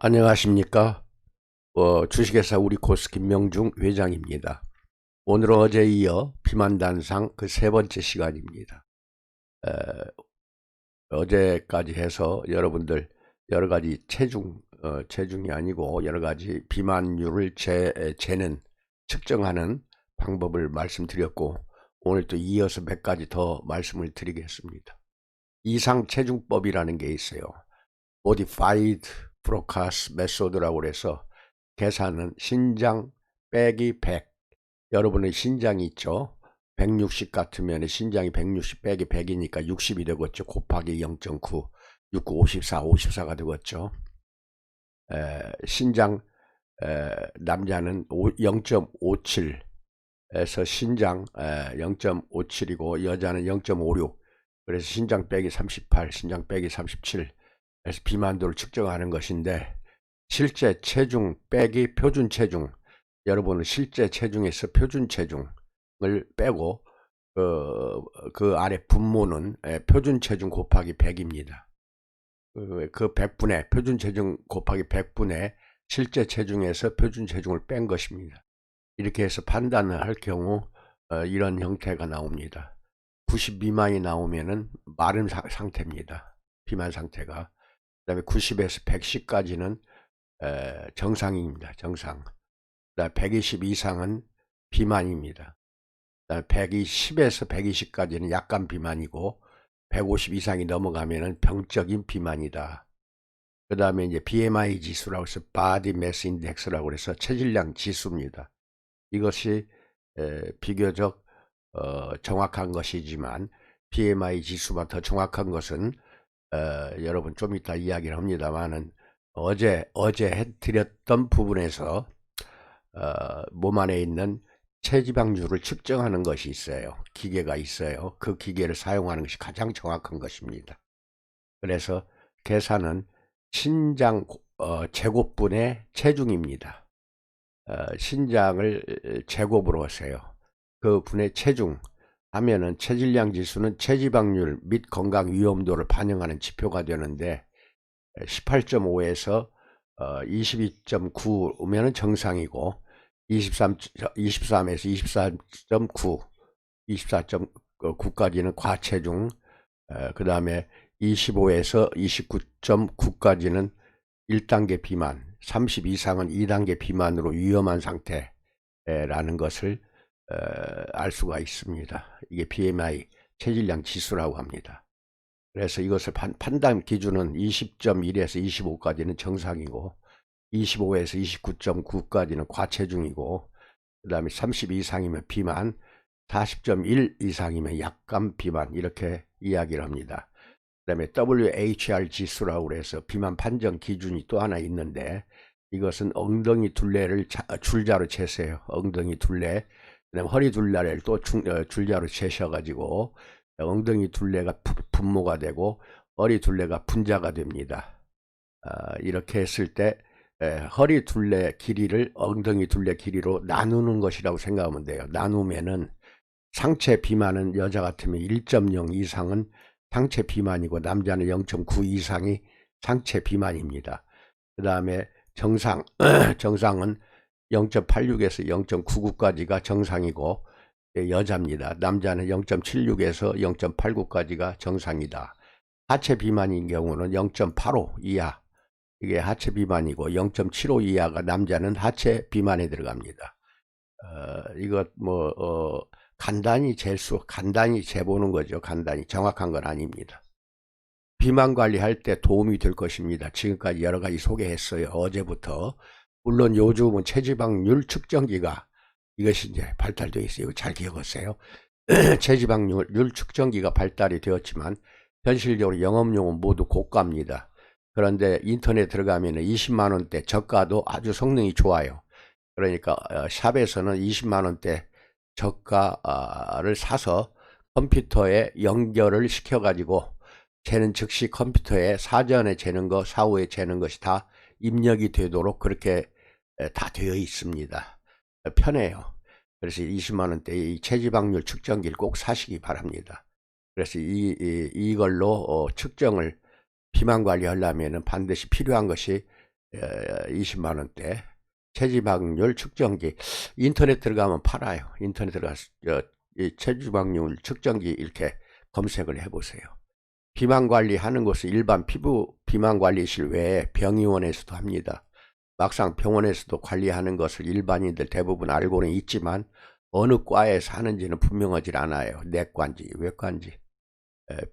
안녕하십니까. 주식회사 우리코스 김명중 회장입니다. 오늘은 어제에 이어 비만단상 그 세 번째 시간입니다. 에, 어제까지 해서 여러분들 여러 가지 체중이 아니고 여러 가지 비만율을 재는, 측정하는 방법을 말씀드렸고, 오늘 또 이어서 몇 가지 더 말씀을 드리겠습니다. 이상 체중법이라는 게 있어요. Modified Forecast Method라고 해서 계산은 신장 빼기 100. 여러분의 신장이 있죠. 160 같으면 신장이 160 빼기 100이니까 60이 되겠죠. 곱하기 0.9, 69, 54가 되겠죠. 신장, 남자는 0.57에서 신장 0.57이고 여자는 0.56. 그래서 신장 빼기 38, 신장 빼기 37. 그래서 비만도를 측정하는 것인데, 실제 체중 빼기 표준 체중, 여러분은 실제 체중에서 표준 체중을 빼고 그 아래 분모는 표준 체중 곱하기 100입니다. 그 100분의 표준 체중 곱하기 100분의 실제 체중에서 표준 체중을 뺀 것입니다. 이렇게 해서 판단을 할 경우 이런 형태가 나옵니다. 90 미만이 나오면은 마른 상태입니다. 비만 상태가. 그다음에 90에서 110까지는 정상입니다. 정상. 그다음에 120 이상은 비만입니다. 그다음에 110에서 120까지는 약간 비만이고, 150 이상이 넘어가면은 병적인 비만이다. 그다음에 이제 BMI 지수라고 해서 Body Mass Index라고 해서 체질량 지수입니다. 이것이 비교적 정확한 것이지만, BMI 지수가 더 정확한 것은 여러분 좀 이따 이야기를 합니다만은, 어제 해드렸던 부분에서 몸 안에 있는 체지방률을 측정하는 것이 있어요. 기계가 있어요. 그 기계를 사용하는 것이 가장 정확한 것입니다. 그래서 계산은 신장 제곱분의 체중입니다. 신장을 제곱으로 하세요. 그 분의 체중 하면은 체질량 지수는 체지방률 및 건강 위험도를 반영하는 지표가 되는데, 18.5에서 22.9면은 정상이고, 23에서 24.9, 24.9까지는 과체중, 그 다음에 25에서 29.9까지는 1단계 비만, 30 이상은 2단계 비만으로 위험한 상태라는 것을 알 수가 있습니다. 이게 BMI 체질량 지수라고 합니다. 그래서 이것을 판단 기준은 20.1에서 25까지는 정상이고, 25에서 29.9까지는 과체중이고, 그 다음에 30 이상이면 비만, 40.1 이상이면 약간 비만, 이렇게 이야기를 합니다. 그 다음에 WHR 지수라고 해서 비만 판정 기준이 또 하나 있는데, 이것은 엉덩이 둘레를 줄자로 재세요. 엉덩이 둘레. 그다음에 허리 둘레를 또 줄자로 재셔가지고 엉덩이 둘레가 분모가 되고 허리 둘레가 분자가 됩니다. 이렇게 했을 때 허리 둘레 길이를 엉덩이 둘레 길이로 나누는 것이라고 생각하면 돼요. 나누면은 상체 비만은 여자 같으면 1.0 이상은 상체 비만이고, 남자는 0.9 이상이 상체 비만입니다. 그 다음에 정상은 0.86에서 0.99까지가 정상이고 여자입니다. 남자는 0.76에서 0.89까지가 정상이다. 하체 비만인 경우는 0.85 이하, 이게 하체 비만이고, 0.75 이하가 남자는 하체 비만에 들어갑니다. 이것 간단히 재보는 거죠. 간단히 정확한 건 아닙니다. 비만 관리할 때 도움이 될 것입니다. 지금까지 여러 가지 소개했어요. 어제부터. 물론 요즘은 체지방률 측정기가 이것이 이제 발달되어 있어요. 잘 기억하세요. 체지방률 측정기가 발달이 되었지만 현실적으로 영업용은 모두 고가입니다. 그런데 인터넷 들어가면 20만 원대 저가도 아주 성능이 좋아요. 그러니까 샵에서는 20만 원대 저가를 사서 컴퓨터에 연결을 시켜가지고 재는 즉시 컴퓨터에 사전에 재는 거, 사후에 재는 것이 다 입력이 되도록 그렇게 다 되어 있습니다. 편해요. 그래서 20만 원대 이 체지방률 측정기를 꼭 사시기 바랍니다. 그래서 이걸로 측정을 비만 관리하려면 반드시 필요한 것이 20만 원대 체지방률 측정기 인터넷 들어가면 팔아요. 인터넷 들어가서 이 체지방률 측정기 이렇게 검색을 해보세요. 비만 관리하는 것은 일반 피부 비만 관리실 외에 병의원에서도 합니다. 막상 병원에서도 관리하는 것을 일반인들 대부분 알고는 있지만 어느 과에서 하는지는 분명하지 않아요. 내과인지 외과인지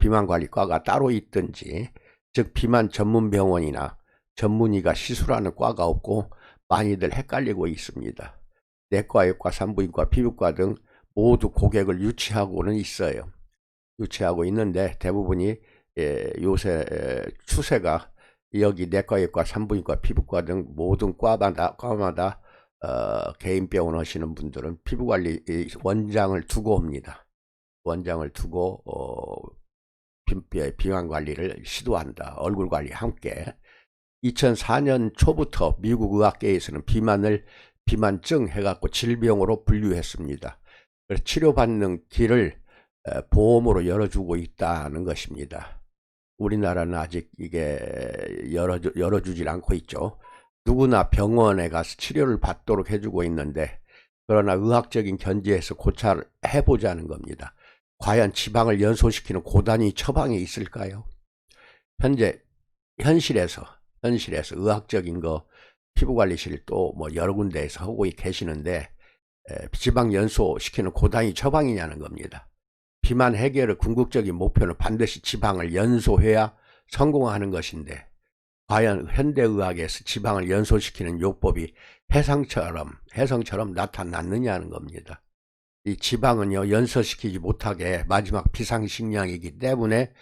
비만관리과가 따로 있든지, 즉 비만 전문병원이나 전문의가 시술하는 과가 없고 많이들 헷갈리고 있습니다. 내과, 외과, 산부인과, 피부과 등 모두 고객을 유치하고는 있어요. 유치하고 있는데 대부분이 요새 추세가 여기 내과, 외과, 산부인과, 피부과 등 모든 과마다 개인 병원 하시는 분들은 피부관리 원장을 두고 옵니다. 원장을 두고 비만 관리를 시도한다. 얼굴 관리 함께. 2004년 초부터 미국 의학계에서는 비만을 비만증 해갖고 질병으로 분류했습니다. 그래서 치료받는 길을 보험으로 열어주고 있다는 것입니다. 우리나라는 아직 이게 열어주질 않고 있죠. 누구나 병원에 가서 치료를 받도록 해주고 있는데, 그러나 의학적인 견지에서 고찰을 해보자는 겁니다. 과연 지방을 연소시키는 고단위 처방이 있을까요? 현실에서 의학적인 거 피부관리실 또 뭐 여러 군데에서 하고 계시는데 지방 연소시키는 고단위 처방이냐는 겁니다. 비만 해결의 궁극적인 목표는 반드시 지방을 연소해야 성공하는 것인데, 과연 현대의학에서 지방을 연소시키는 요법이 해성처럼 나타났느냐는 겁니다. 이 지방은요, 연소시키지 못하게 마지막 비상식량이기 때문에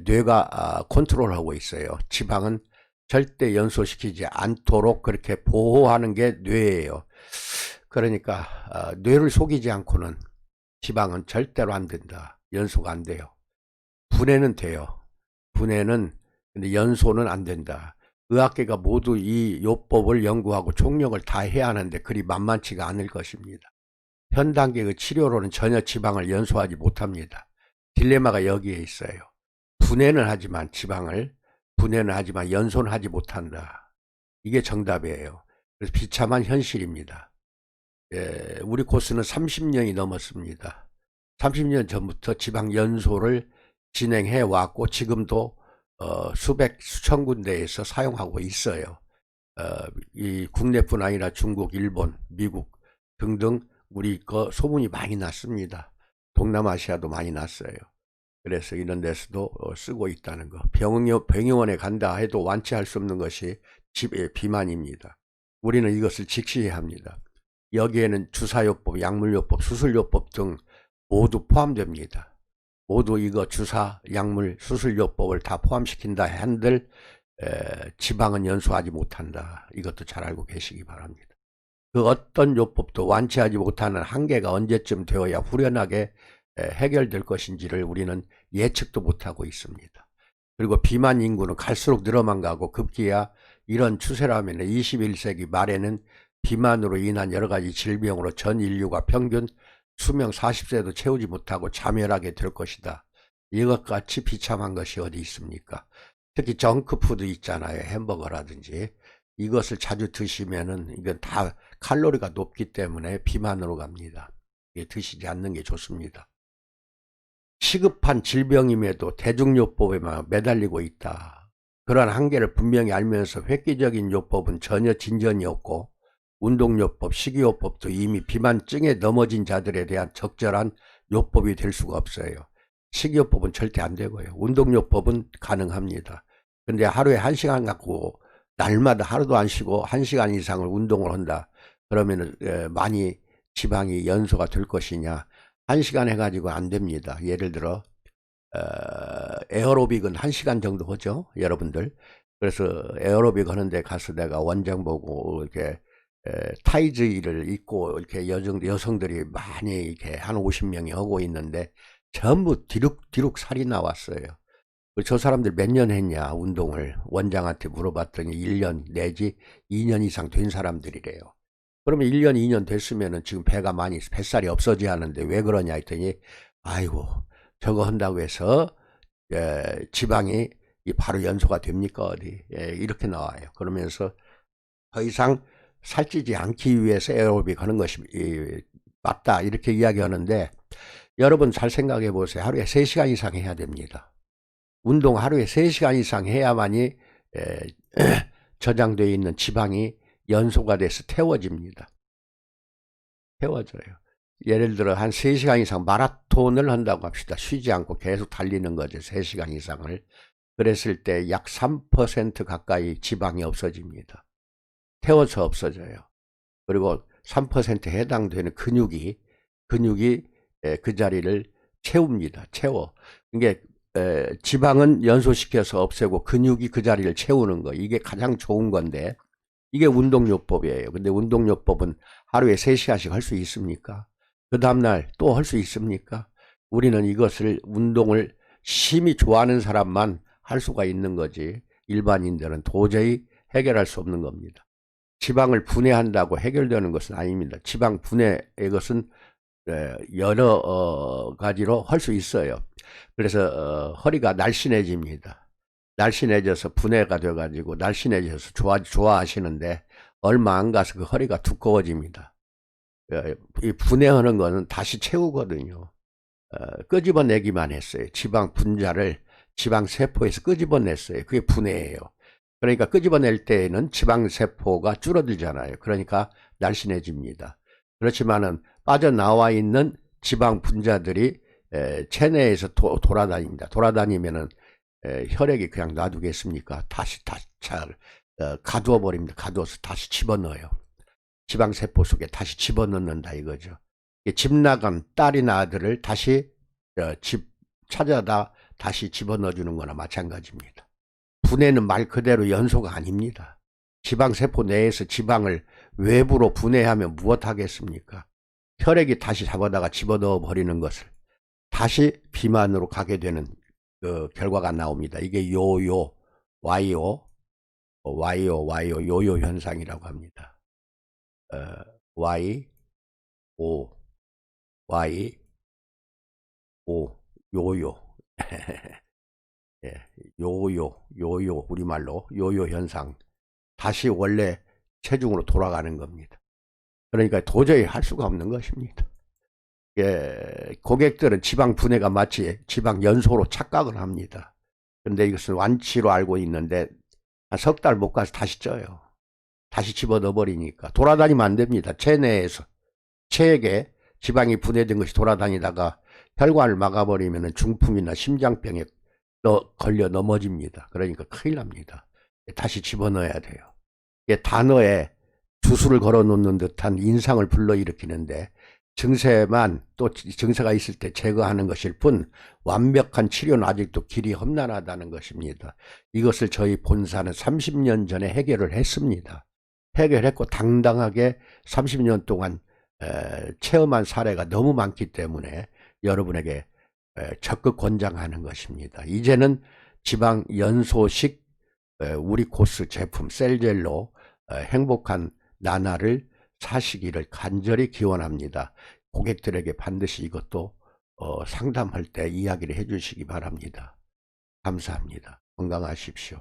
뇌가 컨트롤하고 있어요. 지방은 절대 연소시키지 않도록 그렇게 보호하는 게 뇌예요. 그러니까 뇌를 속이지 않고는 지방은 절대로 안 된다. 연소가 안 돼요. 분해는 돼요. 분해는, 근데 연소는 안 된다. 의학계가 모두 이 요법을 연구하고 총력을 다 해야 하는데 그리 만만치가 않을 것입니다. 현 단계의 치료로는 전혀 지방을 연소하지 못합니다. 딜레마가 여기에 있어요. 분해는 하지만 연소는 하지 못한다. 이게 정답이에요. 그래서 비참한 현실입니다. 우리 코스는 30년이 넘었습니다. 30년 전부터 지방 연소를 진행해 왔고 지금도 수천 군데에서 사용하고 있어요. 이 국내뿐 아니라 중국, 일본, 미국 등등 우리 거 소문이 많이 났습니다. 동남아시아도 많이 났어요. 그래서 이런 데서도 쓰고 있다는 거. 병원에 간다 해도 완치할 수 없는 것이 비만입니다. 우리는 이것을 직시해야 합니다. 여기에는 주사요법, 약물요법, 수술요법 등 모두 포함됩니다. 모두 이거 주사, 약물, 수술요법을 다 포함시킨다 한들 지방은 연소하지 못한다. 이것도 잘 알고 계시기 바랍니다. 그 어떤 요법도 완치하지 못하는 한계가 언제쯤 되어야 후련하게 해결될 것인지를 우리는 예측도 못하고 있습니다. 그리고 비만 인구는 갈수록 늘어만 가고 급기야 이런 추세라면 21세기 말에는 비만으로 인한 여러 가지 질병으로 전 인류가 평균 수명 40세도 채우지 못하고 자멸하게 될 것이다. 이것같이 비참한 것이 어디 있습니까? 특히 정크푸드 있잖아요. 햄버거라든지. 이것을 자주 드시면은 이건 다 칼로리가 높기 때문에 비만으로 갑니다. 드시지 않는 게 좋습니다. 시급한 질병임에도 대중요법에만 매달리고 있다. 그러한 한계를 분명히 알면서 획기적인 요법은 전혀 진전이 없고 운동요법, 식이요법도 이미 비만증에 넘어진 자들에 대한 적절한 요법이 될 수가 없어요. 식이요법은 절대 안 되고요. 운동요법은 가능합니다. 근데 하루에 1시간 갖고 날마다 하루도 안 쉬고 1시간 이상을 운동을 한다. 그러면은 많이 지방이 연소가 될 것이냐. 1시간 해가지고 안 됩니다. 예를 들어 에어로빅은 1시간 정도 하죠. 여러분들. 그래서 에어로빅 하는데 가서 내가 원장 보고 이렇게 타이즈를 입고 이렇게 여성들이 많이 이렇게 한 50명이 하고 있는데 전부 디룩 살이 나왔어요. 저 사람들 몇 년 했냐 운동을 원장한테 물어봤더니 1년 내지 2년 이상 된 사람들이래요. 그러면 1년 2년 됐으면은 지금 뱃살이 없어져야 하는데 왜 그러냐 했더니 아이고 저거 한다고 해서 지방이 이 바로 연소가 됩니까 어디? 이렇게 나와요. 그러면서 더 이상 살찌지 않기 위해서 에어로빅 하는 것이 맞다 이렇게 이야기하는데, 여러분 잘 생각해 보세요. 하루에 3시간 이상 해야 됩니다. 운동 하루에 3시간 이상 해야만이 저장되어 있는 지방이 연소가 돼서 태워집니다. 태워져요. 예를 들어 한 3시간 이상 마라톤을 한다고 합시다. 쉬지 않고 계속 달리는 거죠. 3시간 이상을. 그랬을 때 약 3% 가까이 지방이 없어집니다. 태워서 없어져요. 그리고 3% 해당되는 근육이 그 자리를 채웁니다. 채워. 이게 지방은 연소시켜서 없애고 근육이 그 자리를 채우는 거. 이게 가장 좋은 건데, 이게 운동요법이에요. 근데 운동요법은 하루에 3시간씩 할 수 있습니까? 그 다음날 또 할 수 있습니까? 우리는 이것을 운동을 심히 좋아하는 사람만 할 수가 있는 거지, 일반인들은 도저히 해결할 수 없는 겁니다. 지방을 분해한다고 해결되는 것은 아닙니다. 지방 분해의 것은 여러 가지로 할 수 있어요. 그래서 허리가 날씬해집니다. 날씬해져서 분해가 돼가지고 날씬해져서 좋아하시는데, 얼마 안 가서 그 허리가 두꺼워집니다. 이 분해하는 거는 다시 채우거든요. 끄집어내기만 했어요. 지방 분자를 지방세포에서 끄집어냈어요. 그게 분해예요. 그러니까 끄집어낼 때에는 지방세포가 줄어들잖아요. 그러니까 날씬해집니다. 그렇지만은 빠져나와 있는 지방 분자들이 체내에서 돌아다닙니다. 돌아다니면은 혈액이 그냥 놔두겠습니까? 다시 잘 가두어 버립니다. 가두어서 다시 집어넣어요. 지방세포 속에 다시 집어넣는다 이거죠. 집 나간 딸이나 아들을 다시 집 찾아다 다시 집어넣어주는 거나 마찬가지입니다. 분해는 말 그대로 연소가 아닙니다. 지방세포 내에서 지방을 외부로 분해하면 무엇하겠습니까? 혈액이 다시 잡아다가 집어넣어 버리는 것을 다시 비만으로 가게 되는 그 결과가 나옵니다. 이게 요요 현상이라고 합니다. 요요 예, 요요 우리말로 요요 현상, 다시 원래 체중으로 돌아가는 겁니다. 그러니까 도저히 할 수가 없는 것입니다. 고객들은 지방 분해가 마치 지방 연소로 착각을 합니다. 근데 이것은 완치로 알고 있는데 한 석 달 못 가서 다시 쪄요. 다시 집어넣어 버리니까 돌아다니면 안 됩니다. 체내에서 체액에 지방이 분해된 것이 돌아다니다가 혈관을 막아버리면 중풍이나 심장병에 걸려 넘어집니다. 그러니까 큰일 납니다. 다시 집어넣어야 돼요. 단어에 주술을 걸어 놓는 듯한 인상을 불러일으키는데, 증세만 또 증세가 있을 때 제거하는 것일 뿐 완벽한 치료는 아직도 길이 험난하다는 것입니다. 이것을 저희 본사는 30년 전에 해결을 했습니다. 해결했고 당당하게 30년 동안 체험한 사례가 너무 많기 때문에 여러분에게 적극 권장하는 것입니다. 이제는 지방 연소식 우리 코스 제품 셀젤로 행복한 나날을 사시기를 간절히 기원합니다. 고객들에게 반드시 이것도 상담할 때 이야기를 해주시기 바랍니다. 감사합니다. 건강하십시오.